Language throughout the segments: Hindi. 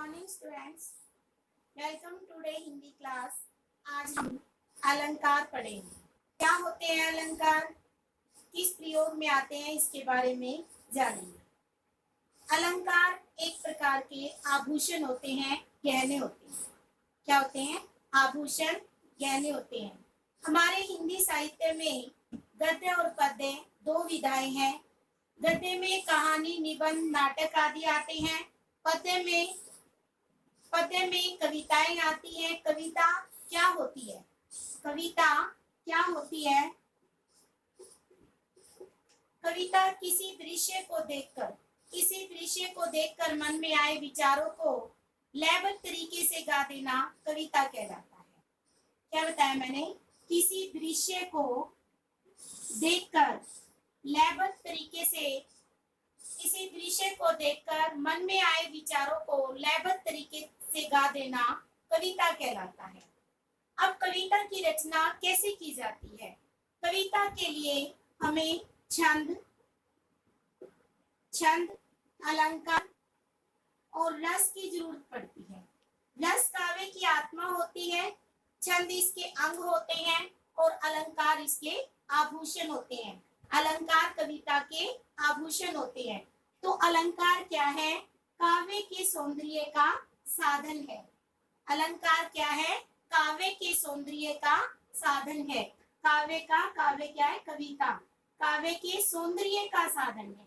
Morning students, welcome today Hindi class. आज हम अलंकार पढ़ेंगे। क्या होते हैं अलंकार, किस प्रयोग में आते हैं, इसके बारे में जानेंगे। अलंकार एक प्रकार के आभूषण होते हैं, गहने होते हैं। क्या होते हैं? आभूषण, गहने होते हैं। हमारे हिंदी साहित्य में गद्य और पद्य दो विधाएं हैं। गद्य में कहानी, निबंध, नाटक आदि आते हैं। पद्य में कविताएं आती हैं। कविता क्या होती है? कविता क्या होती है? कविता किसी दृश्य को देखकर मन में आए विचारों को लयबद्ध तरीके से गा देना कविता कहलाता है। क्या बताया मैंने? किसी दृश्य को देखकर लयबद्ध तरीके से, किसी दृश्य को देखकर मन में आए विचारों को लयबद्ध तरीके से गा देना कविता कहलाता है। अब कविता की रचना कैसे की जाती है? कविता के लिए हमें छंद, अलंकार और रस की जरूरत पड़ती है। रस काव्य की आत्मा होती है, छंद इसके अंग होते हैं और अलंकार इसके आभूषण होते हैं। अलंकार कविता के आभूषण होते हैं। तो अलंकार क्या है? काव्य के सौंदर्य का साधन है। अलंकार क्या है? काव्य के सौंदर्य का साधन है। काव्य क्या है? कविता काव्य के सौंदर्य का साधन है।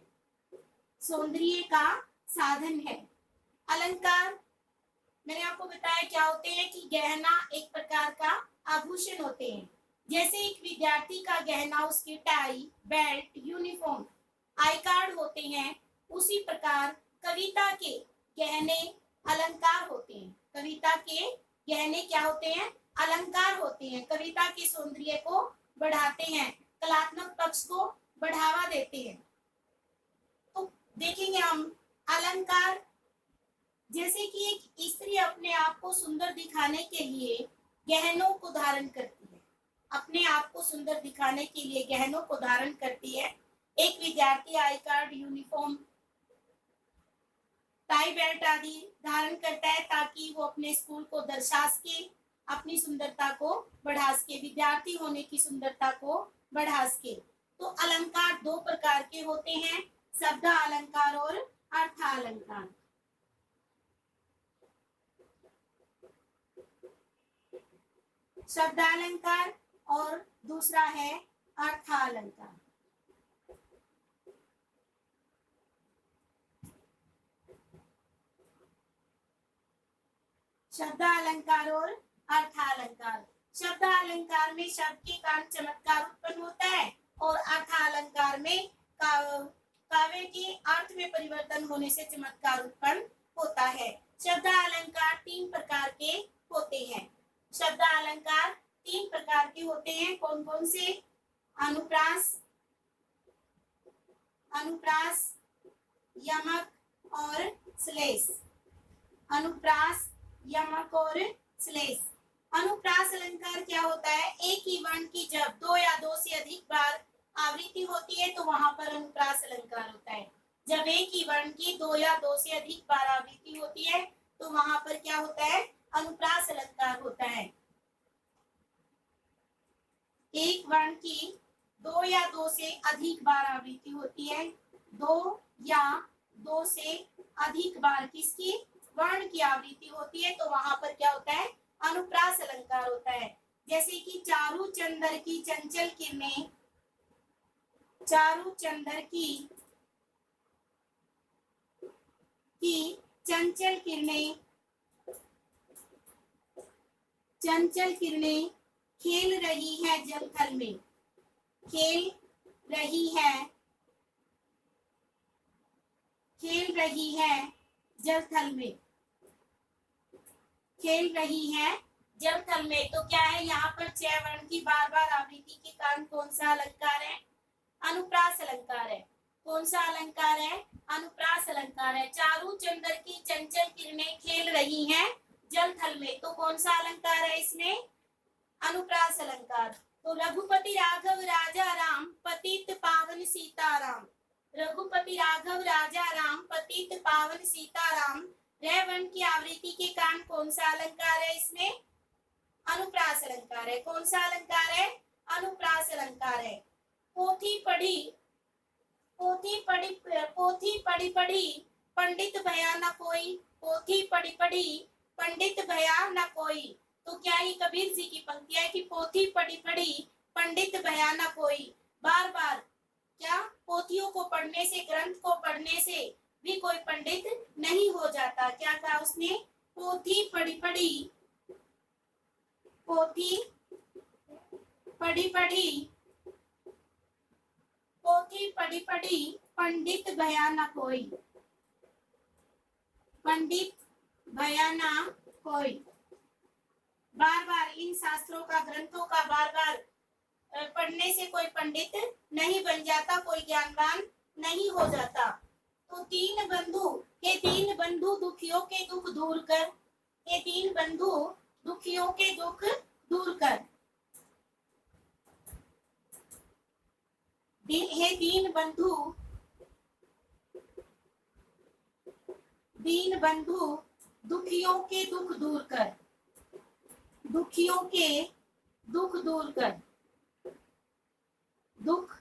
सौंदर्य का साधन है। अलंकार मैंने आपको बताया क्या होते हैं कि गहना एक प्रकार का आभूषण होते हैं। जैसे एक विद्यार्थी का गहना उसकी tie, belt, uniform, I card होते हैं, उसी प्रकार कविता के गहने अलंकार होते हैं। कविता के गहने क्या होते हैं? अलंकार होते हैं। कविता के सौंदर्य को बढ़ाते हैं, कलात्मक पक्ष को बढ़ावा देते हैं। तो देखेंगे हम अलंकार, जैसे कि एक स्त्री अपने आप को सुंदर दिखाने के लिए गहनों को धारण करती है। अपने आप को सुंदर दिखाने के लिए गहनों को धारण करती है। एक विद्यार्थी I card, uniform, tie, belt आदि धारण करता है ताकि वो अपने स्कूल को दर्शा सके, अपनी सुंदरता को बढ़ा सके, विद्यार्थी होने की सुंदरता को बढ़ा सके। तो अलंकार दो प्रकार के होते हैं, शब्द अलंकार और अर्थ अलंकार। शब्द अलंकार और दूसरा है अर्थ अलंकार। शब्द अलंकार और अर्थ अलंकार। शब्द अलंकार में शब्द के कारण चमत्कार उत्पन्न होता है और अर्थ अलंकार में काव्य के अर्थ में परिवर्तन होने से चमत्कार उत्पन्न होता है। शब्द अलंकार तीन प्रकार के होते हैं। शब्द अलंकार तीन प्रकार के होते हैं। कौन कौन से? अनुप्रास, यमक और श्लेष। अनुप्रास, यमक और श्लेष। अनुप्रास अलंकार क्या होता है? एक ही वर्ण की जब दो या दो से अधिक बार आवृत्ति होती है तो वहां पर अनुप्रास अलंकार होता है। जब एक ही वर्ण की दो या दो से अधिक बार आवृत्ति होती है तो वहां पर क्या होता है? अनुप्रास अलंकार होता है। एक वर्ण की दो या दो से अधिक बार आवृत्ति होती है, दो या दो से अधिक बार किसकी? वर्ण की आवृत्ति होती है तो वहां पर क्या होता है? अनुप्रास अलंकार होता है। जैसे कि चारू चंदर की चंचल किरणें, चारू चंदर की चंचल किरणें खेल रही है जल थल में। खेल रही है जल थल में। खेल रही है जल थल में। तो क्या है? यहाँ पर छह वर्ण की बार बार आवृत्ति के कारण कौन सा अलंकार है? अनुप्रास अलंकार है। कौन सा अलंकार है? अनुप्रास अलंकार है। चारू चंदर की चंचल किरणें खेल रही हैं जल थल में, तो कौन सा अलंकार है इसमें? अनुप्रास अलंकार। तो रघुपति राघव राजा राम, पतित पावन सीताराम। रघुपति राघव राजा राम, पतित पावन सीताराम। रह जयवंत की आवृत्ति के कारण कौन सा अलंकार है इसमें? अनुप्रास अलंकार है। कौन सा अलंकार है? अनुप्रास अलंकार है। पोथी पढ़ी पढ़ी पंडित भया न कोई, पोथी पढ़ी पंडित भया न कोई। तो क्या ये कबीर जी की पंक्ति है कि पोथी पढ़ी पंडित भया न कोई। बार बार क्या पोथियों को पढ़ने से, ग्रंथ को पढ़ने से भी कोई पंडित नहीं हो जाता। क्या कहा उसने? पोथी पढ़ी पोथी पढ़ी पंडित भया न कोई, पंडित भया न कोई। बार बार इन शास्त्रों का, ग्रंथों का बार बार पढ़ने से कोई पंडित नहीं बन जाता, कोई ज्ञानवान नहीं हो जाता। तो दीन बंधु दुखियों के दुख दूर कर, हे दीन बंधु दुखियों के दुख दूर कर। हे दीन बंधु दुखियों के दुख दूर कर, दुखियों के दुख दूर कर। दुख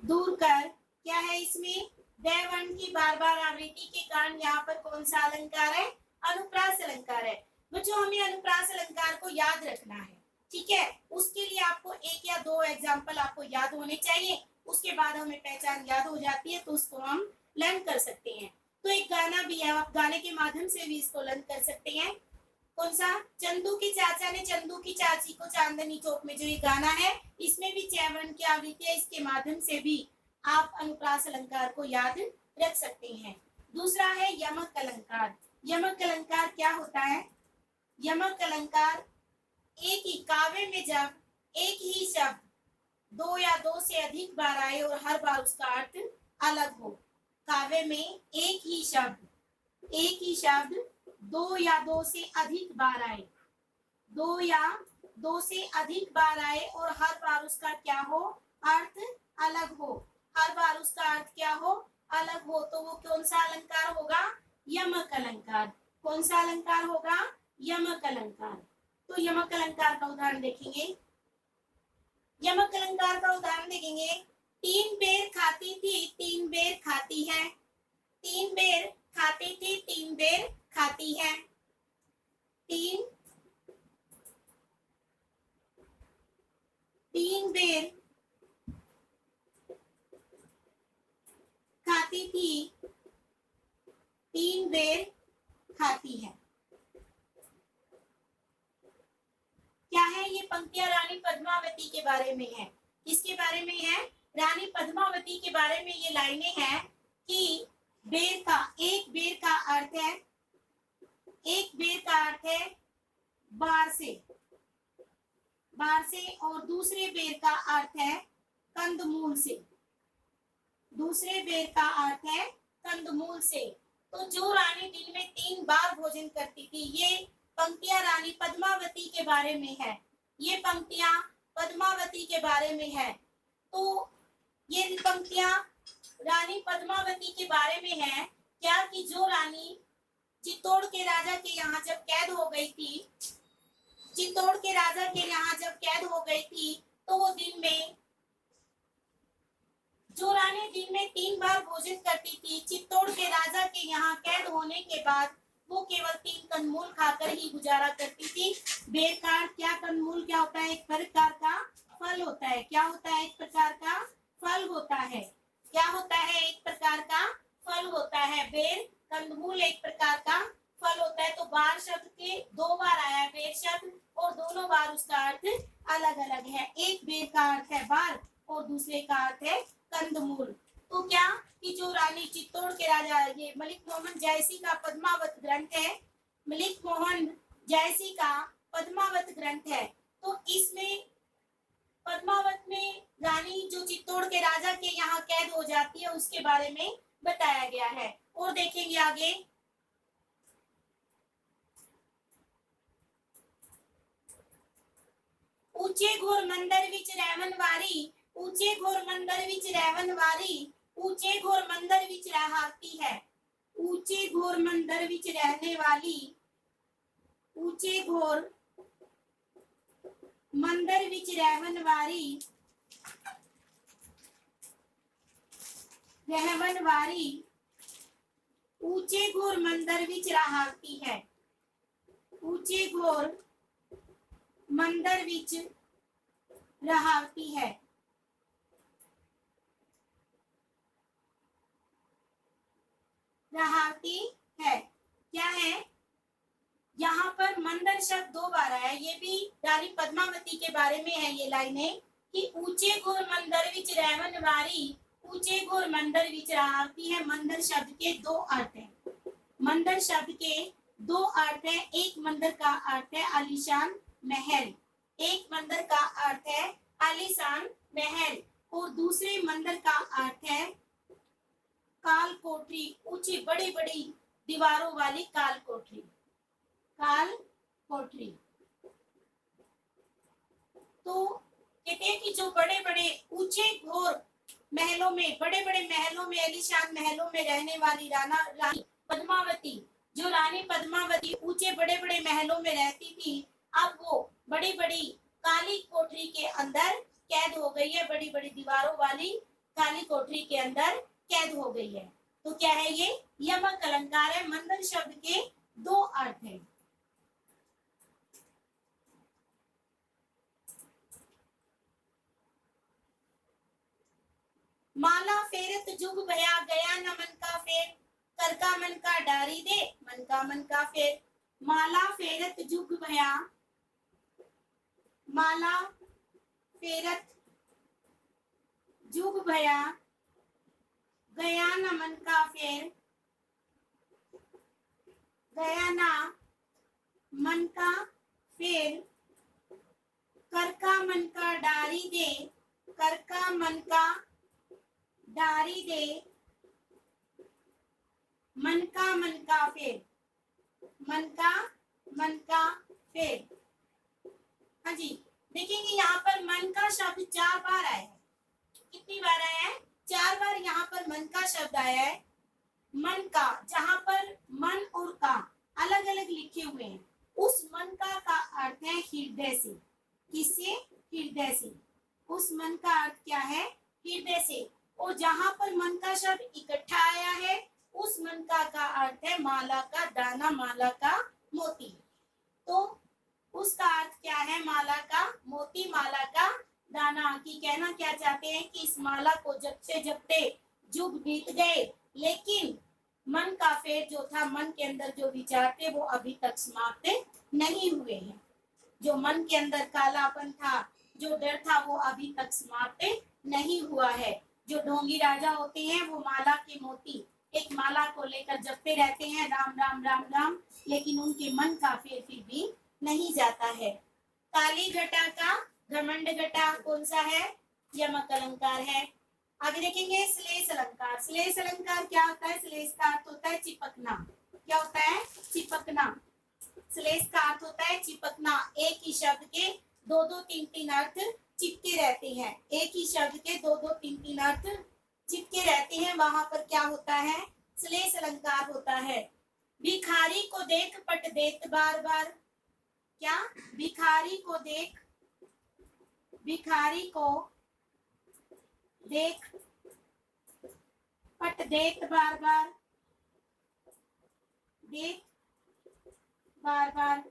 दूर कर क्या है इसमें? दैवर्ण की बार बार आवृत्ति के कारण यहाँ पर कौन सा अलंकार है? अनुप्रास अलंकार है। बच्चों हमें अनुप्रास अलंकार को याद रखना है, ठीक है। उसके लिए आपको एक या दो एग्जाम्पल आपको याद होने चाहिए, उसके बाद हमें पहचान याद हो जाती है तो उसको हम लर्न कर सकते हैं। तो एक गाना भी है, आप गाने के माध्यम से भी इसको लर्न कर सकते हैं। कौन सा? चंदू के चाचा ने चंदू की चाची को चांदनी चौक में, जो ये गाना है इसमें भी जयवर्ण की आवृत्ति है। इसके माध्यम से भी आप अनुप्रास अलंकार को याद रख सकते हैं। दूसरा है यमक अलंकार। यमक अलंकार क्या होता है? यमक अलंकार एक ही काव्य में जब एक ही शब्द दो या दो से अधिक बार आए और हर बार उसका अर्थ अलग हो। काव्य में एक ही शब्द दो या दो से अधिक बार आए, दो या दो से अधिक बार आए और हर बार उसका क्या हो? अर्थ अलग हो। हर बार उसका अर्थ क्या हो? अलग हो। तो वो कौन सा अलंकार होगा? यमक अलंकार। कौन सा अलंकार होगा? यमक अलंकार। तो यमक अलंकार का उदाहरण देखेंगे। यमक अलंकार का उदाहरण देखेंगे। 3 बेर खाती थी 3 बेर खाती है, 3 बेर खाती थी 3 बेर खाती है। 3 बेर खाती थी 3 बेर खाती है। क्या है ये पंक्तियां? रानी पद्मावती के बारे में है। किसके बारे में है? रानी पद्मावती के बारे में ये लाइनें हैं कि बेर का, एक बेर का अर्थ है, एक बेर का अर्थ है बार से और दूसरे बेर का अर्थ है कंदमूल से, दूसरे बेर का अर्थ है कंदमूल से। तो जो रानी दिन में 3 बार भोजन करती थी, ये पंक्तियां रानी पद्मावती के बारे में है। ये पंक्तियां पद्मावती के बारे में है। तो ये पंक्तियां रानी पद्मावती के बारे में है क्या? कि जो रानी चित्तौड़ के राजा के यहाँ जब कैद हो गई थी, चित्तौड़ के राजा के यहाँ जब कैद हो गई थी, तो वो दिन में, जो रानी दिन में 3 बार भोजन करती थी, चित्तौड़ के राजा के यहाँ कैद होने के बाद वो केवल 3 कंदमूल खाकर ही गुजारा करती थी। बेर का क्या? कंदमूल क्या होता है? एक प्रकार का फल होता है। क्या होता है? एक प्रकार का फल होता है। क्या होता है? एक प्रकार का फल होता है। बेर, कंदमूल एक प्रकार का फल होता है। तो बार शब्द के 2 बार आया बेर शब्द और दोनों बार उसका अर्थ अलग अलग है। एक बेर का अर्थ है बार और दूसरे का अर्थ है कंदमूल। तो क्या कि जो रानी चित्तौड़ के राजा, ये मलिक मोहन जायसी का पद्मावत ग्रंथ है, मलिक मोहन जायसी का पद्मावत ग्रंथ है। तो इसमें पद्मावत में रानी जो चित्तौड़ के राजा के यहाँ कैद हो जाती है उसके बारे में बताया गया है। और देखेंगे आगे। ऊंचे घोर मंदिर विच रहवन वारी, ऊंचे घोर मंदिर विच रहवन वारी, ऊंचे घोर मंदिर विच रहाती है, ऊंचे घोर मंदिर विच रहने वाली, ऊंचे घोर मंदिर विच रहन वाली, ऊंचे घोर मंदिर विच रहावती है, ऊंचे घोर मंदिर विच रहावती है। रहावती है क्या है? यहाँ पर मंदिर शब्द 2 बार आया है। ये भी रानी पद्मावती के बारे में है ये लाइनें कि ऊंचे घोर मंदिर विच रहन वाली, ऊंचे घोर मंदिर विच रहावती है। मंदिर शब्द के 2 अर्थ हैं। मंदिर शब्द के 2 अर्थ हैं। एक मंदिर का अर्थ है आलीशान महल, एक मंदिर का अर्थ है आलीशान महल, और दूसरे मंदिर का अर्थ है काल कोठरी, ऊंची बड़ी बड़ी दीवारों वाली काल कोठरी, काल कोठरी। तो कहते हैं कि जो बड़े बड़े ऊंचे घोर महलों में, बड़े बड़े महलों में, आलीशान महलों में रहने वाली रानी पद्मावती, जो रानी पद्मावती ऊंचे बड़े बड़े महलों में रहती थी, अब वो बड़ी बड़ी काली कोठरी के अंदर कैद हो गई है, बड़ी बड़ी दीवारों वाली काली कोठरी के अंदर कैद हो गई है। तो क्या है ये? यमक अलंकार है। मंदिर शब्द के 2 अर्थ हैं। माला फेरत जुग भया गया न मन का फेर, कर का मन का डारी दे, मन का फेर। माला फेरत जुग भया, माला फेरत जुग भया गया न मन का फेर, गया ना मन का फेर, कर का मन का डारी दे, कर का मन का डारी दे, मन का फेर, मन का फेर। हाँ जी, देखेंगे यहाँ पर मन का शब्द 4 बार आया है। कितनी बार आया है? 4 बार यहाँ पर मन का शब्द आया है। मन का, जहाँ पर मन और का अलग अलग लिखे हुए हैं, उस मन का अर्थ है हृदय से। किससे? हृदय से। उस मन का अर्थ क्या है? हृदय से। और जहाँ पर मन का शब्द इकट्ठा आया है, उस मन का अर्थ है माला का दाना, माला का मोती। तो उसका अर्थ क्या है? माला का मोती, माला का दाना। की कहना क्या चाहते हैं कि इस माला को जपते जपते जुग बीत गए, लेकिन मन का फेर जो था, मन के अंदर जो विचार थे, वो अभी तक समाप्त नहीं हुए हैं। जो मन के अंदर कालापन था, जो डर था, वो अभी तक समाप्त नहीं हुआ है। जो ढोंगी राजा होते हैं, वो माला के मोती, एक माला को लेकर जपते रहते हैं, राम राम राम राम, लेकिन उनके मन का फेर फिर भी नहीं जाता है। काली घटा का घमंड घटा कौन सा है? यमक अलंकार है। आगे देखेंगे श्लेष अलंकार। श्लेष अलंकार क्या होता है? श्लेष का अर्थ होता है चिपकना। क्या होता है? चिपकना। श्लेष का अर्थ होता है चिपकना। एक ही शब्द के 2-2, 3-3 अर्थ चिपके रहते हैं। एक ही शब्द के 2-2, 3-3 अर्थ चिपके रहते हैं, वहां पर क्या होता है? श्लेष अलंकार होता है। भिखारी को देख पट देत बार बार। क्या? भिखारी को देख, भिखारी को देख पट देत बार बार, देख बार बार।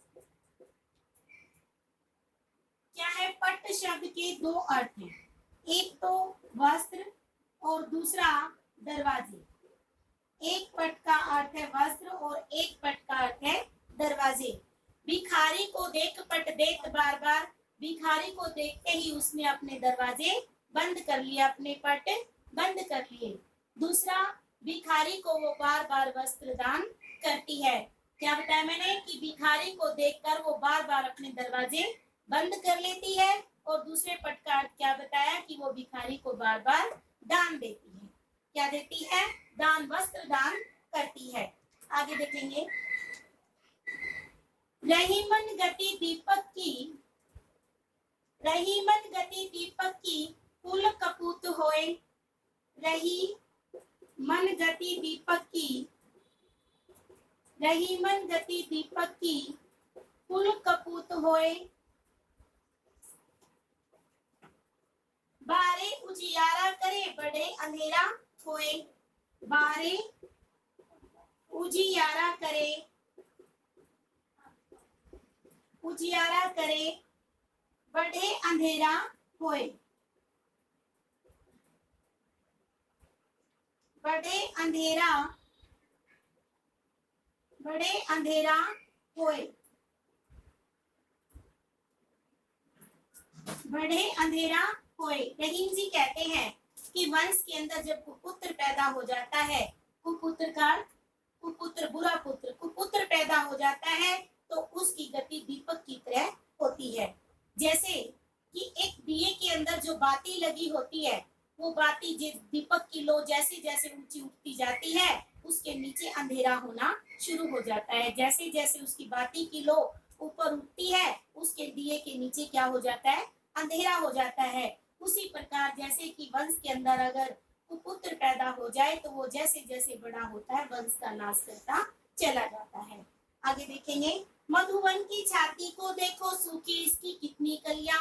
क्या है? पट शब्द के 2 अर्थ हैं। एक तो वस्त्र और दूसरा दरवाजे। एक पट का अर्थ है वस्त्र और एक पट का अर्थ है दरवाजे। भिखारी को देख पट देत बार बार, भिखारी को देखते ही उसने अपने दरवाजे बंद कर लिए, अपने पट बंद कर लिए। दूसरा, भिखारी को वो बार बार वस्त्र दान करती है। क्या बताया मैंने? कि भिखारी को देखकर वो बार बार अपने दरवाजे बंद कर लेती है। और दूसरे पट का अर्थ क्या बताया? कि वो भिखारी को बार बार दान देती है। क्या देती है? दान, वस्त्र दान करती है। आगे देखेंगे। रहीमन गति दीपक की, रहीमन गति दीपक की कुल कपूत होए। रही मन गति दीपक की रहीमन गति दीपक की कुल कपूत होए, बारे उजियारा करे बड़े अंधेरा होए, बारे उजियारा करे, उजियारा करे बड़े अंधेरा होए, बड़े अंधेरा, बड़े अंधेरा होए, बड़े अंधेरा होए। रहीम जी कहते हैं कि वंश के अंदर जब कुपुत्र पैदा हो जाता है, कुपुत्र का कुपुत्र बुरा पुत्र कुपुत्र पैदा हो जाता है तो उसकी गति दीपक की तरह होती है। जैसे कि एक दिए के अंदर जो बाती लगी होती है, वो बाती दीपक की लो जैसे जैसे ऊंची उठती जाती है उसके नीचे अंधेरा होना शुरू हो जाता है। जैसे जैसे उसकी बाती की लो ऊपर उठती है उसके दिए के नीचे क्या हो जाता है, अंधेरा हो जाता है। उसी प्रकार जैसे कि वंश के अंदर अगर कुपुत्र पैदा हो जाए तो वो जैसे जैसे बड़ा होता है वंश का नाश करता चला जाता है। आगे देखेंगे, मधुवन की छाती को देखो सूखी इसकी कितनी कलियां,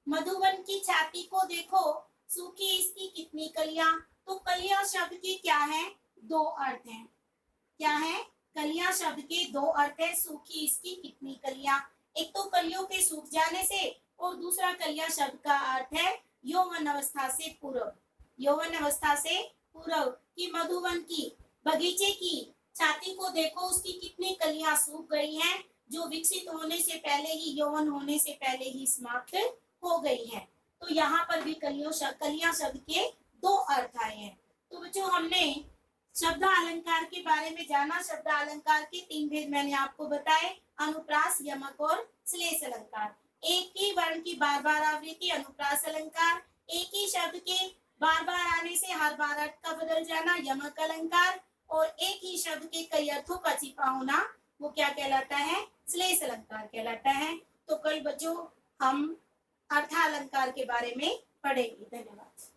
मधुवन की छाती को देखो सूखी इसकी कितनी कलियां। तो कलियां शब्द के क्या है, दो अर्थ हैं। क्या है, कलियां शब्द के दो अर्थ है। सूखी इसकी कितनी कलियां, एक तो कलियों के सूख जाने से और दूसरा कलियां शब्द का अर्थ है यौवन अवस्था से पूर्व, यौवन अवस्था से पूर्व की मधुवन की बगीचे की छाती को देखो उसकी कितनी कलियां सूख गई हैं जो विकसित होने से पहले ही, यौवन होने से पहले ही समाप्त हो गई हैं। तो यहाँ पर भी कलियां शब्द के दो अर्थ आए हैं। तो बच्चों हमने शब्द अलंकार के बारे में जाना। शब्द अलंकार के तीन भेद मैंने आपको बताए, अनुप्रास, यमक और श्लेष अलंकार। एक ही वर्ण की बार बार आवृत्ति अनुप्रास अलंकार, एक ही शब्द के बार बार आने से हर बार अर्थ का बदल जाना यमक अलंकार, और एक ही शब्द के कई अर्थों का छिपा होना वो क्या कहलाता है, श्लेष अलंकार कहलाता है। तो कल बच्चों हम अर्थालंकार के बारे में पढ़ेंगे। धन्यवाद।